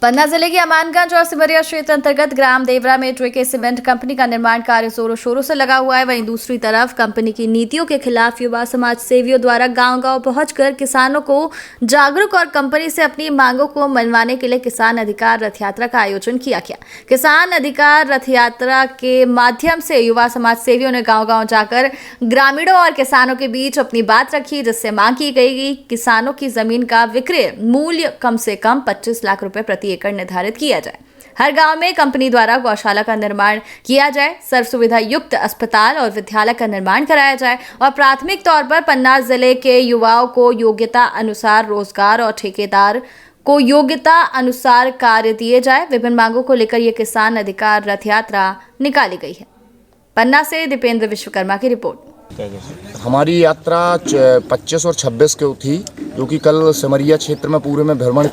पन्ना जिले के अमानगंज और सिमरिया क्षेत्र अंतर्गत ग्राम देवरा में जेके सीमेंट कंपनी का निर्माण कार्य जोरों शोरों से लगा हुआ है। वहीं दूसरी तरफ कंपनी की नीतियों के खिलाफ युवा समाज सेवियों द्वारा गांव-गांव पहुंचकर किसानों को जागरूक और कंपनी से अपनी मांगों को मनवाने के लिए किसान अधिकार रथ यात्रा का आयोजन किया गया। किसान अधिकार रथ यात्रा के माध्यम से युवा समाज सेवियों ने गाँव-गाँव जाकर ग्रामीणों और किसानों के बीच अपनी बात रखी, जिससे मांग की गई किसानों की जमीन का विक्रय मूल्य कम से कम 25 लाख रुपए प्रति एकड़ निर्धारित किया जाए। हर गांव में कंपनी द्वारा गौशाला का निर्माण किया जाए, सर्व सुविधा युक्त अस्पताल और विद्यालय का निर्माण कराया जाए और प्राथमिक तौर पर पन्ना जिले के युवाओं को योग्यता अनुसार रोजगार और ठेकेदार को योग्यता अनुसार कार्य दिए जाए। विभिन्न मांगों को लेकर यह किसान अधिकार रथ यात्रा निकाली गई है। पन्ना से दीपेंद्र विश्वकर्मा की रिपोर्ट। हमारी यात्रा 25 और 26 को थी, जो कि कल सिमरिया क्षेत्र में पूरे में भ्रमण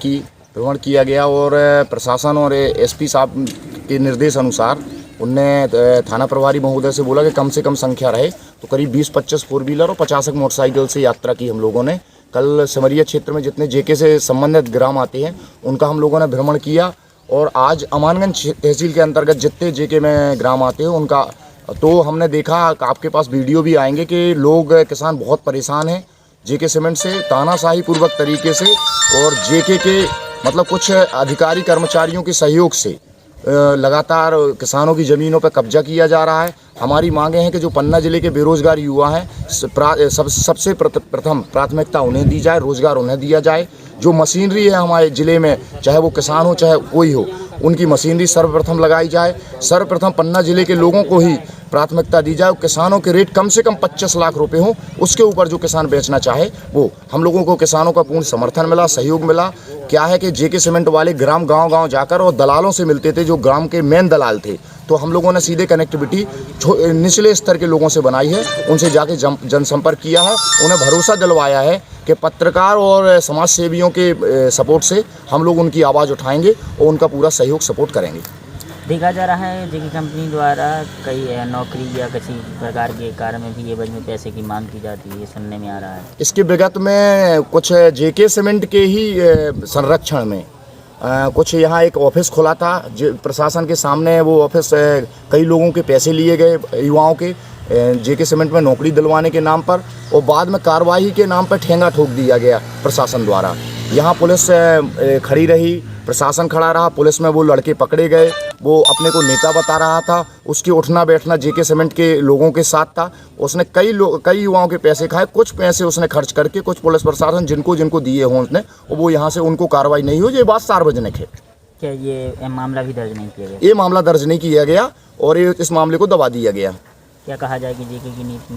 किया गया और प्रशासन और एसपी साहब के निर्देश अनुसार उनने थाना प्रभारी महोदय से बोला कि कम से कम संख्या रहे, तो करीब 20-25 फोर व्हीलर और 50 मोटरसाइकिल से यात्रा की हम लोगों ने। कल सिमरिया क्षेत्र में जितने जेके से संबंधित ग्राम आते हैं उनका हम लोगों ने भ्रमण किया और आज अमानगंज तहसील के अंतर्गत जितने जेके में ग्राम आते हैं उनका, तो हमने देखा, आपके पास वीडियो भी आएंगे कि लोग किसान बहुत परेशान हैं जेके सीमेंट से, तानाशाही पूर्वक तरीके से और जेके के मतलब कुछ अधिकारी कर्मचारियों के सहयोग से लगातार किसानों की ज़मीनों पर कब्जा किया जा रहा है। हमारी मांगे हैं कि जो पन्ना जिले के बेरोजगार युवा हैं, सबसे प्रथम प्राथमिकता उन्हें दी जाए, रोजगार उन्हें दिया जाए। जो मशीनरी है हमारे ज़िले में, चाहे वो किसान हो चाहे कोई हो, उनकी मशीनरी सर्वप्रथम लगाई जाए। सर्वप्रथम पन्ना जिले के लोगों को ही प्राथमिकता दी जाए। किसानों के रेट कम से कम 25 लाख रुपए हो, उसके ऊपर जो किसान बेचना चाहे वो। हम लोगों को किसानों का पूर्ण समर्थन मिला, सहयोग मिला। क्या है कि जेके सीमेंट वाले गांव-गांव जाकर और दलालों से मिलते थे, जो ग्राम के मेन दलाल थे, तो हम लोगों ने सीधे कनेक्टिविटी निचले स्तर के लोगों से बनाई है, उनसे जाके जनसंपर्क किया है, उन्हें भरोसा दिलवाया है कि पत्रकार और समाज सेवियों के सपोर्ट से हम लोग उनकी आवाज़ उठाएंगे और उनका पूरा सहयोग सपोर्ट करेंगे। देखा जा रहा है जेके कंपनी द्वारा कई नौकरी या किसी प्रकार के कार्य में भी एवज में पैसे की मांग की जाती है, ये सुनने में आ रहा है। इसके विगत में कुछ जेके सीमेंट के ही संरक्षण में कुछ यहाँ एक ऑफिस खुला था, प्रशासन के सामने वो ऑफिस कई लोगों के पैसे लिए गए, युवाओं के जेके सीमेंट में नौकरी दिलवाने के नाम पर, और बाद में कार्रवाई के नाम पर ठेंगा ठोक दिया गया प्रशासन द्वारा। यहाँ पुलिस खड़ी रही, प्रशासन खड़ा रहा, पुलिस में वो लड़के पकड़े गए। वो अपने को नेता बता रहा था, उसकी उठना बैठना जेके सीमेंट के लोगों के साथ था। उसने कई युवाओं के पैसे खाए, कुछ पैसे उसने खर्च करके, कुछ पुलिस प्रशासन जिनको दिए हों उसने, वो यहाँ से उनको कार्रवाई नहीं हुई। ये बात सार्वजनिक है। क्या ये मामला भी दर्ज नहीं किया गया? ये मामला दर्ज नहीं किया गया और इस मामले को दबा दिया गया। क्या कहा जाए कि जेके की नीति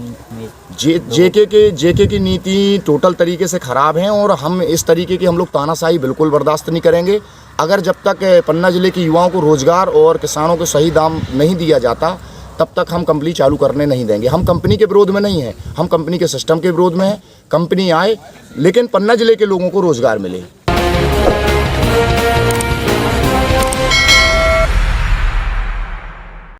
जेके की नीति टोटल तरीके से ख़राब है और हम इस तरीके की हम लोग तानाशाही बिल्कुल बर्दाश्त नहीं करेंगे। अगर जब तक पन्ना जिले के युवाओं को रोज़गार और किसानों को सही दाम नहीं दिया जाता, तब तक हम कंपनी चालू करने नहीं देंगे। हम कंपनी के विरोध में नहीं हैं, हम कंपनी के सिस्टम के विरोध में हैं। कंपनी आए लेकिन पन्ना जिले के लोगों को रोज़गार मिले।